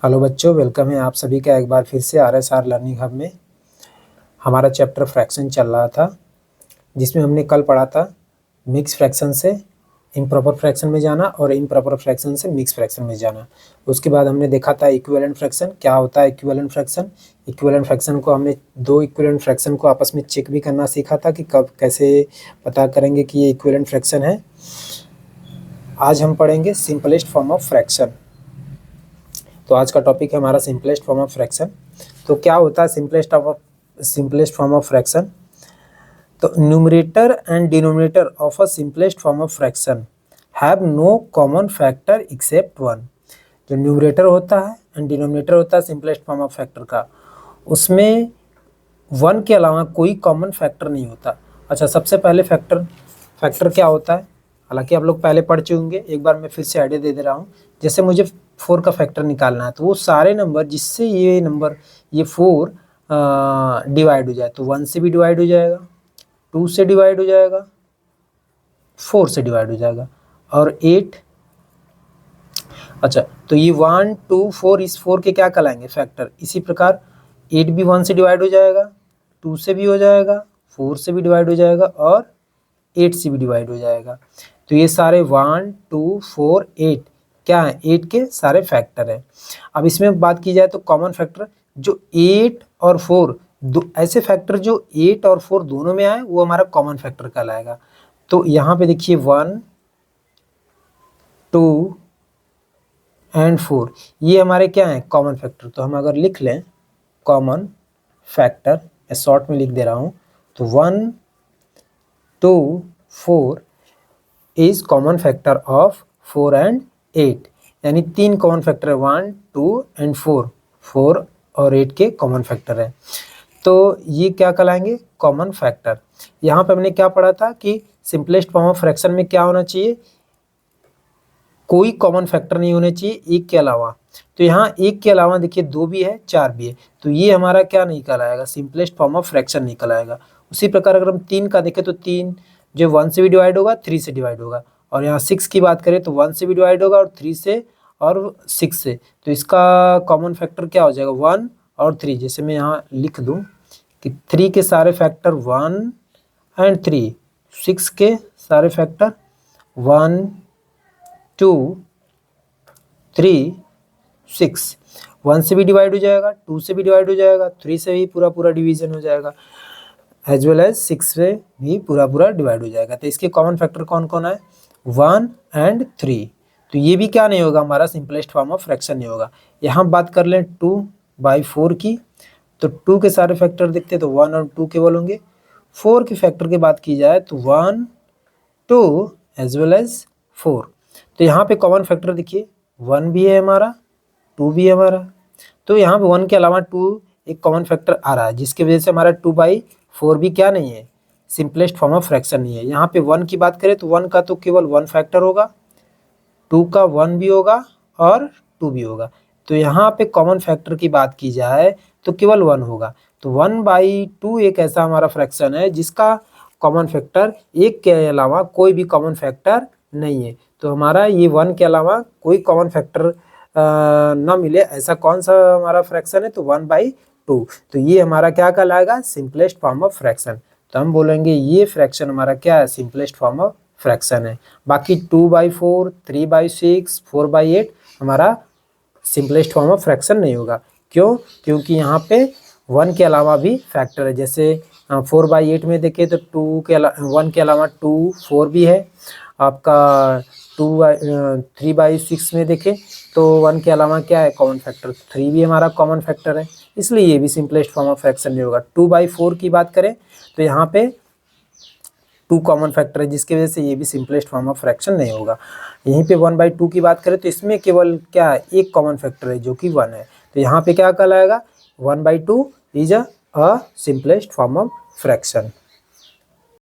Hello बच्चों, welcome है आप सभी का एक बार फिर से RSR लर्निंग हब में। हमारा चैप्टर फ्रैक्शन चल रहा था, जिसमें हमने कल पढ़ा था मिक्स फ्रैक्शन से इम्प्रॉपर फ्रैक्शन में जाना और इम्प्रॉपर फ्रैक्शन से मिक्स फ्रैक्शन में जाना। उसके बाद हमने देखा था इक्विवेलेंट फ्रैक्शन क्या होता है। इक्विवेलेंट फ्रैक्शन को हमने दो इक्विवेलेंट फ्रैक्शन को आपस में चेक भी करना सीखा था कि कब कैसे पता करेंगे कि ये इक्विवेलेंट फ्रैक्शन है। आज हम पढ़ेंगे सिंपलेस्ट फॉर्म ऑफ फ्रैक्शन। तो आज का टॉपिक है हमारा सिंपलेस्ट फॉर्म ऑफ फ्रैक्शन। तो क्या होता है सिंपलेस्ट फॉर्म ऑफ फ्रैक्शन? तो numerator and denominator of a simplest form of fraction have no common factor except one. जो न्यूमरेटर होता है एंड डिनोमिनेटर होता है सिंपलेस्ट फॉर्म ऑफ फैक्टर का, उसमें वन के अलावा कोई कॉमन फैक्टर नहीं होता। अच्छा, सबसे पहले फैक्टर क्या होता है? हालांकि आप लोग पहले पढ़ चुके होंगे, एक बार मैं फिर से आइडिया दे रहा हूँ। जैसे मुझे 4 का फैक्टर निकालना है, तो वो सारे नंबर जिससे ये 4 डिवाइड हो जाए, तो 1 से भी डिवाइड हो जाएगा, 2 से डिवाइड हो जाएगा, 4 से डिवाइड हो जाएगा और 8। अच्छा, तो ये 1 2 4 इस 4 के क्या कहलाएंगे? फैक्टर। इसी प्रकार 8 भी 1 से डिवाइड हो जाएगा, 2 से भी हो जाएगा, 4 से भी डिवाइड हो जाएगा और 8 से भी डिवाइड हो जाएगा। तो ये सारे 1 2 4 8 क्या है? 8 के सारे फैक्टर है। अब इसमें बात की जाए तो कॉमन फैक्टर जो 8 और 4 दो ऐसे फैक्टर जो 8 और 4 दोनों में आए, वो हमारा कॉमन फैक्टर कहलाएगा। तो यहाँ पे देखिए 1 2 एंड 4 ये हमारे क्या है? Common factor. तो हम अगर लिख लें कॉमन फैक्टर, मैं शॉर्ट में लिख दे रहा हूँ, तो 1 2 4 is common factor of 4 and 8, यानी 3 कॉमन फैक्टर है, 1 2 एंड 4 4 और 8 के कॉमन फैक्टर है। तो ये क्या कहलाएंगे? Common factor. यहाँ पे हमने क्या पढ़ा था कि सिंपलेस्ट फॉर्म ऑफ फ्रैक्शन में क्या होना चाहिए? कोई कॉमन फैक्टर नहीं होने चाहिए एक के अलावा। तो यहाँ एक के अलावा देखिए 2 भी है, 4 भी है, तो ये हमारा क्या नहीं कहलाएगा? सिंपलेस्ट फॉर्म ऑफ फ्रैक्शन नहीं कहलाएगा। उसी प्रकार अगर हम 3 का देखें तो 3 जो 1 से भी डिवाइड होगा, 3 से डिवाइड होगा, और यहाँ 6 की बात करें तो 1 से भी डिवाइड होगा और 3 से और 6 से। तो इसका कॉमन फैक्टर क्या हो जाएगा? 1 और 3। जैसे मैं यहाँ लिख दूँ कि 3 के सारे फैक्टर 1 एंड 3, 6 के सारे फैक्टर 1 2 3 6। 1 से भी डिवाइड हो जाएगा, 2 से भी डिवाइड हो जाएगा, 3 से भी पूरा डिवीजन हो जाएगा, एज वेल एज 6 से भी पूरा डिवाइड हो जाएगा। तो इसके कॉमन फैक्टर कौन कौन है? 1 एंड 3। तो ये भी क्या नहीं होगा? हमारा सिंपलेस्ट फॉर्म ऑफ फ्रैक्शन नहीं होगा। यहाँ बात कर लें 2/4 की, तो 2 के सारे फैक्टर देखते हैं तो 1 और 2 केवल होंगे। 4 के फैक्टर की बात की जाए तो 1 2 एज वेल एज 4। तो यहाँ पे कॉमन फैक्टर देखिए 1 भी है हमारा, 2 भी है हमारा। तो यहाँ पे 1 के अलावा 2 एक कॉमन फैक्टर आ रहा है, जिसकी वजह से हमारा 2/4 भी क्या नहीं है? सिंपलेस्ट फॉर्म ऑफ फ्रैक्शन नहीं है। यहाँ पे 1 की बात करें तो 1 का तो केवल 1 फैक्टर होगा, 2 का 1 भी होगा और 2 भी होगा। तो यहाँ पे कॉमन फैक्टर की बात की जाए तो केवल 1 होगा। तो 1/2 एक ऐसा हमारा फ्रैक्शन है जिसका कॉमन फैक्टर एक के अलावा कोई भी कॉमन फैक्टर नहीं है। तो हमारा ये 1 के अलावा कोई कॉमन फैक्टर ना मिले ऐसा कौन सा हमारा फ्रैक्शन है? तो 1/2। तो ये हमारा क्या कहलाएगा? Simplest form of fraction. तो हम बोलेंगे ये फ्रैक्शन हमारा क्या है? सिंपलेस्ट फॉर्म ऑफ फ्रैक्शन है। बाकी 2/4 3/6 4/8 हमारा सिंपलेस्ट फॉर्म ऑफ फ्रैक्शन नहीं होगा। क्यों? क्योंकि यहाँ पे 1 के अलावा भी फैक्टर है। जैसे 4/8 में देखें तो 1 के अलावा 2 4 भी है। आपका 3/6 में देखें तो 1 के अलावा क्या है? कॉमन फैक्टर 3 भी हमारा कॉमन फैक्टर है, इसलिए ये भी सिंपलेस्ट फॉर्म ऑफ फ्रैक्शन नहीं होगा। 2/4 की बात करें तो यहाँ पे 2 कॉमन फैक्टर है, जिसकी वजह से ये भी सिंपलेस्ट फॉर्म ऑफ फ्रैक्शन नहीं होगा। यहीं पे 1/2 की बात करें तो इसमें केवल क्या है? एक कॉमन फैक्टर है जो कि 1 है। तो यहाँ पे क्या कहलाएगा? 1/2 is a simplest form of fraction.